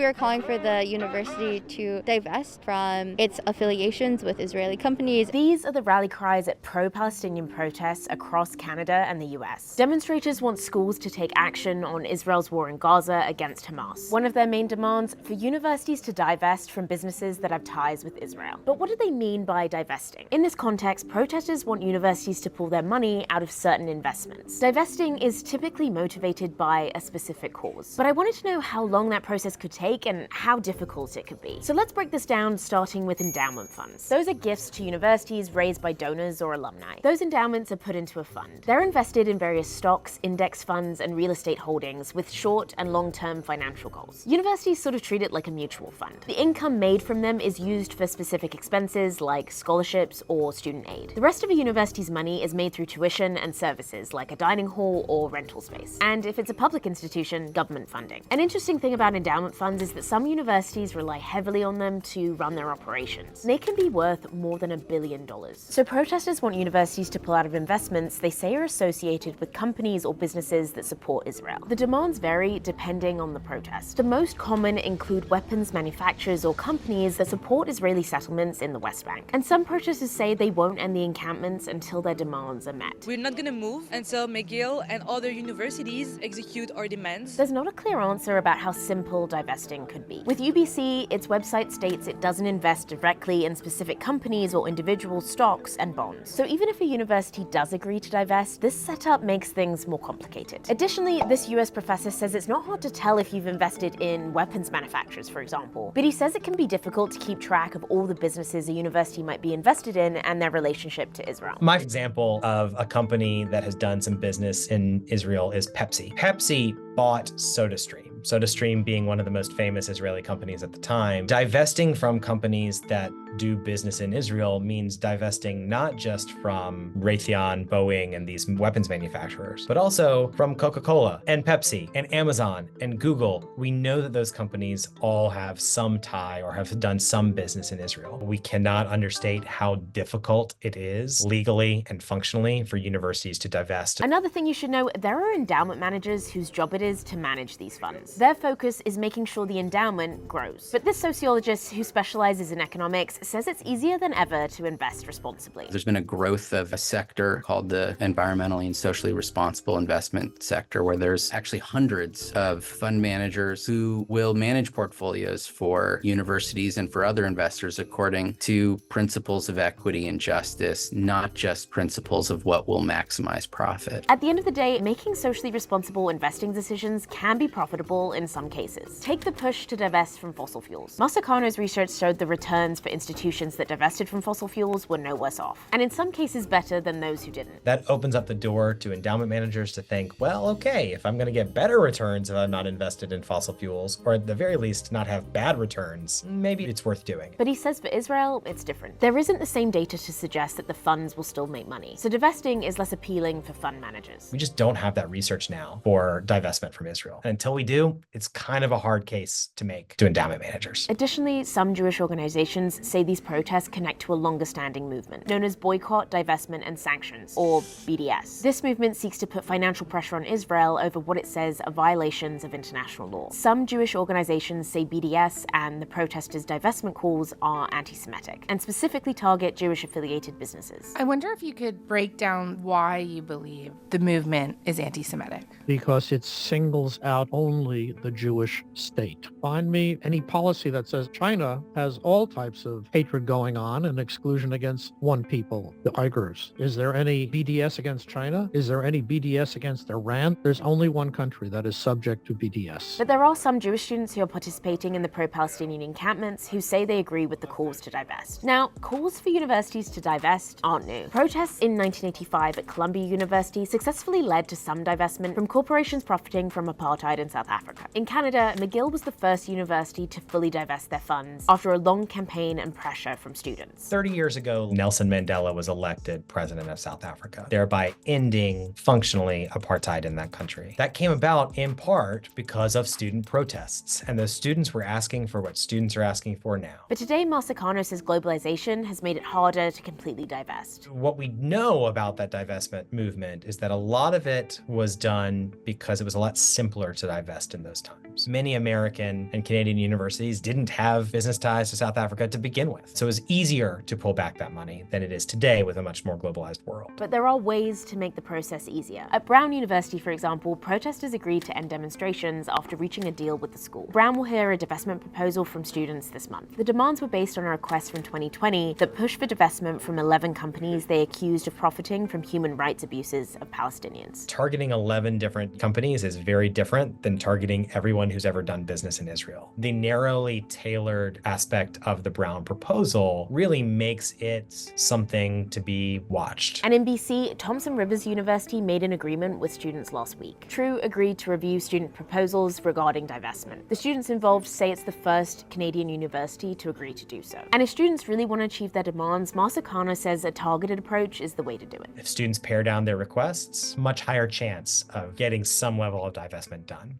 are calling for the university to divest from its affiliations with Israeli companies. These are the rally cries at pro-Palestinian protests across Canada and the US. Demonstrators want schools to take action on Israel's war in Gaza against Hamas. One of their main demands for universities to divest from businesses that have ties with Israel. But what do they mean by divesting? In this context, protesters want universities to pull their money out of certain investments. Divesting is typically motivated by a specific cause. But I wanted to know how long that process could take and how difficult it could be. So let's break this down, starting with endowment funds. Those are gifts to universities raised by donors or alumni. Those endowments are put into a fund. They're invested in various stocks, index funds, and real estate holdings with short and long-term financial goals. Universities sort of treat it like a mutual fund. The income made from them is used for specific expenses like scholarships or student aid. The rest of a university's money is made through tuition and services like a dining hall or rental space. And if it's a public institution, government funding. An interesting thing about endowment funds is that some universities rely heavily on them to run their operations. They can be worth more than $1 billion. So protesters want universities to pull out of investments they say are associated with companies or businesses that support Israel. The demands vary depending on the protest. The most common include weapons manufacturers or companies that support Israeli settlements in the West Bank. And some protesters say they won't end the encampments until their demands are met. We're not going to move until McGill and other universities execute our demands. There's not a clear answer about how simple divesting could be. With UBC, its website states it doesn't invest directly in specific companies or individual stocks and bonds. So even if a university does agree to divest, this setup makes things more complicated. Additionally, this US professor says it's not hard to tell if you've invested in weapons manufacturers, for example, but he says it can be difficult to keep track of all the businesses a university might be invested in and their relationship to Israel. My example of a company that has done some business in Israel is Pepsi. Pepsi bought SodaStream. SodaStream being one of the most famous Israeli companies at the time. Divesting from companies that do business in Israel means divesting not just from Raytheon, Boeing, and these weapons manufacturers, but also from Coca-Cola and Pepsi and Amazon and Google. We know that those companies all have some tie or have done some business in Israel. We cannot understate how difficult it is legally and functionally for universities to divest. Another thing you should know, there are endowment managers whose job it is to manage these funds. Their focus is making sure the endowment grows. But this sociologist who specializes in economics says it's easier than ever to invest responsibly. There's been a growth of a sector called the environmentally and socially responsible investment sector, where there's actually hundreds of fund managers who will manage portfolios for universities and for other investors according to principles of equity and justice, not just principles of what will maximize profit. At the end of the day, making socially responsible investing decisions can be profitable in some cases. Take the push to divest from fossil fuels. Masakano's research showed the returns for institutions that divested from fossil fuels were no worse off, and in some cases better than those who didn't. That opens up the door to endowment managers to think, well, okay, if I'm going to get better returns if I'm not invested in fossil fuels, or at the very least not have bad returns, maybe it's worth doing. But he says for Israel, it's different. There isn't the same data to suggest that the funds will still make money, so divesting is less appealing for fund managers. We just don't have that research now for divestment from Israel. And until we do, it's kind of a hard case to make to endowment managers. Additionally, some Jewish organizations say these protests connect to a longer-standing movement known as Boycott, Divestment, and Sanctions, or BDS. This movement seeks to put financial pressure on Israel over what it says are violations of international law. Some Jewish organizations say BDS and the protesters' divestment calls are anti-Semitic and specifically target Jewish-affiliated businesses. I wonder if you could break down why you believe the movement is anti-Semitic. Because it singles out only the Jewish state. Find me any policy that says China has all types of hatred going on and exclusion against one people, the Uyghurs. Is there any BDS against China? Is there any BDS against Iran? There's only one country that is subject to BDS. But there are some Jewish students who are participating in the pro-Palestinian encampments who say they agree with the calls to divest. Now, calls for universities to divest aren't new. Protests in 1985 at Columbia University successfully led to some divestment from corporations profiting from apartheid in South Africa. In Canada, McGill was the first university to fully divest their funds after a long campaign and pressure from students. 30 years ago, Nelson Mandela was elected president of South Africa, thereby ending functionally apartheid in that country. That came about in part because of student protests, and those students were asking for what students are asking for now. But today, Masakano says globalization has made it harder to completely divest. What we know about that divestment movement is that a lot of it was done because it was a lot simpler to divest in in those times. Many American and Canadian universities didn't have business ties to South Africa to begin with. So it was easier to pull back that money than it is today with a much more globalized world. But there are ways to make the process easier. At Brown University, for example, protesters agreed to end demonstrations after reaching a deal with the school. Brown will hear a divestment proposal from students this month. The demands were based on a request from 2020 that pushed for divestment from 11 companies they accused of profiting from human rights abuses of Palestinians. Targeting 11 different companies is very different than targeting everyone who's ever done business in Israel. The narrowly tailored aspect of the Brown proposal really makes it something to be watched. And in BC, Thompson Rivers University made an agreement with students last week. TRU agreed to review student proposals regarding divestment. The students involved say it's the first Canadian university to agree to do so. And if students really want to achieve their demands, Masakana says a targeted approach is the way to do it. If students pare down their requests, much higher chance of getting some level of divestment done.